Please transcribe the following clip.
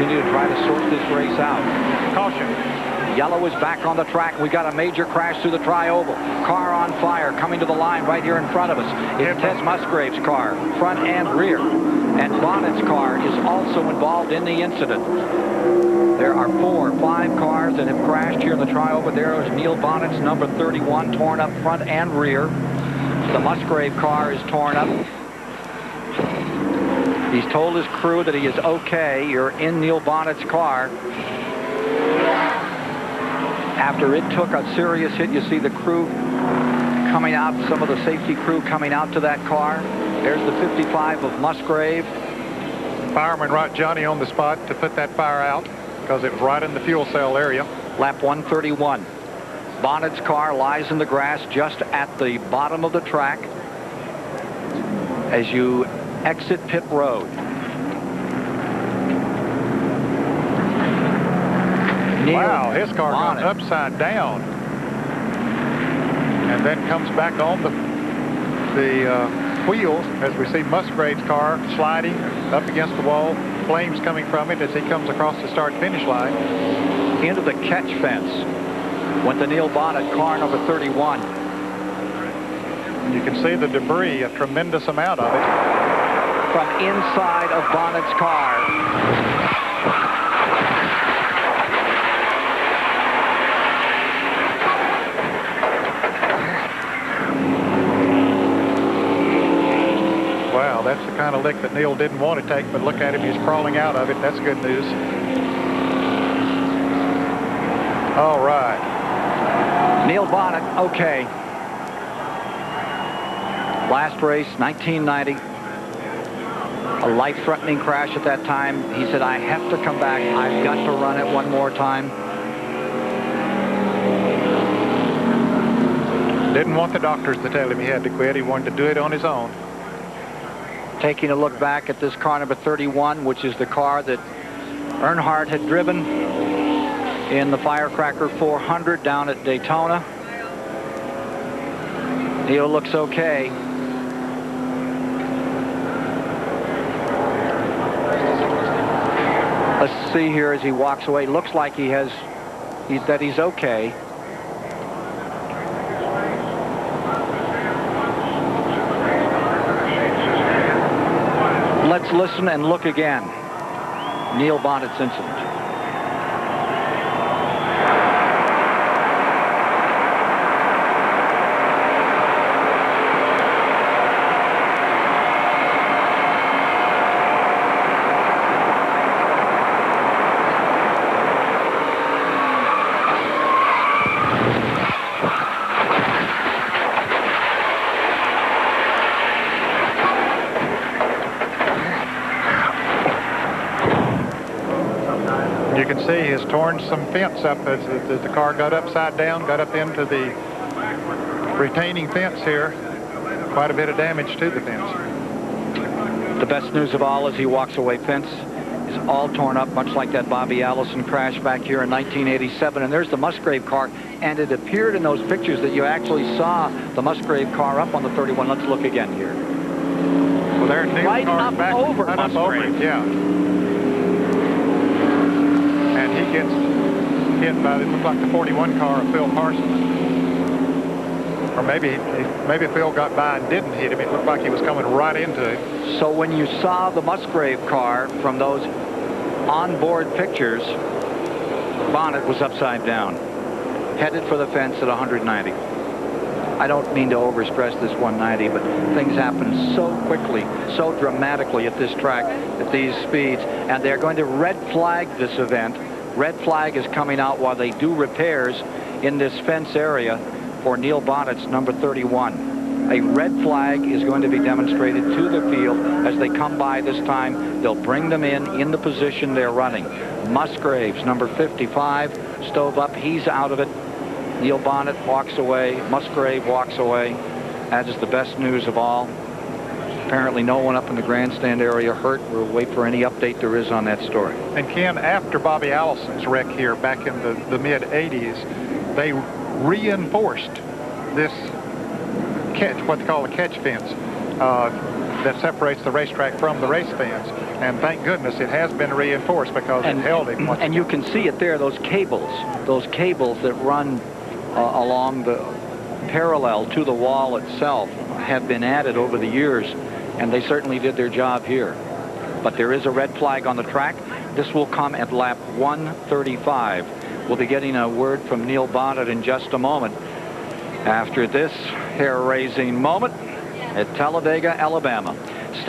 continue to try to sort this race out. Caution. Yellow is back on the track. We got a major crash through the tri-oval. Car on fire coming to the line right here in front of us. It's Ted Musgrave's car, front and rear. And Bonnett's car is also involved in the incident. There are 4 or 5 cars that have crashed here in the tri-oval. There is Neil Bonnett's number 31, torn up front and rear. The Musgrave car is torn up. He's told his crew that he is okay. You're in Neil Bonnett's car. After it took a serious hit, you see the crew coming out, some of the safety crew coming out to that car. There's the 55 of Musgrave. Fireman Rod Johnny on the spot to put that fire out because it was right in the fuel cell area. Lap 131. Bonnett's car lies in the grass just at the bottom of the track as you exit pit road. Wow, his car got upside down and then comes back on the wheels as we see Musgrave's car sliding up against the wall, flames coming from it as he comes across the start-finish line. Into the catch fence went the Neil Bonnet car number 31. You can see the debris, a tremendous amount of it. From inside of Bonnett's car. Wow, that's the kind of lick that Neil didn't want to take, but look at him, he's crawling out of it. That's good news. All right. Neil Bonnet, okay. Last race, 1990. A life-threatening crash at that time. He said, I have to come back. I've got to run it one more time. Didn't want the doctors to tell him he had to quit. He wanted to do it on his own. Taking a look back at this car number 31, which is the car that Earnhardt had driven in the Firecracker 400 down at Daytona. Neil looks okay. Let's see here as he walks away. Looks like he's okay. Let's listen and look again. Neil Bonnett's incident. You can see he's torn some fence up as the car got upside down, got up into the retaining fence here. Quite a bit of damage to the fence. The best news of all is he walks away. Fence is all torn up, much like that Bobby Allison crash back here in 1987. And there's the Musgrave car, and it appeared in those pictures that you actually saw the Musgrave car up on the 31. Let's look again here. Well, there's Neil's right car up back, over right Musgrave. up over it, yeah. And he gets hit by, it looked like the 41 car of Phil Parsons. Or maybe Phil got by and didn't hit him. It looked like he was coming right into it. So when you saw the Musgrave car from those onboard pictures, Bonnet was upside down, headed for the fence at 190. I don't mean to overstress this 190, but things happen so quickly, so dramatically at this track, at these speeds, and they're going to red flag this event. Red flag is coming out while they do repairs in this fence area for Neil Bonnett's number 31. A red flag is going to be demonstrated to the field as they come by this time. They'll bring them in the position they're running. Musgrave's number 55, stove up, he's out of it. Neil Bonnet walks away, Musgrave walks away. That is the best news of all. Apparently no one up in the grandstand area hurt. We'll wait for any update there is on that story. And Ken, after Bobby Allison's wreck here back in the mid-80s, they reinforced this catch, what they call a catch fence, that separates the racetrack from the race fans. And thank goodness it has been reinforced, because it held him. And you can see it there, those cables that run along the parallel to the wall itself have been added over the years, and they certainly did their job here. But there is a red flag on the track. This will come at lap 135. We'll be getting a word from Neil Bonnett in just a moment after this hair-raising moment at Talladega, Alabama.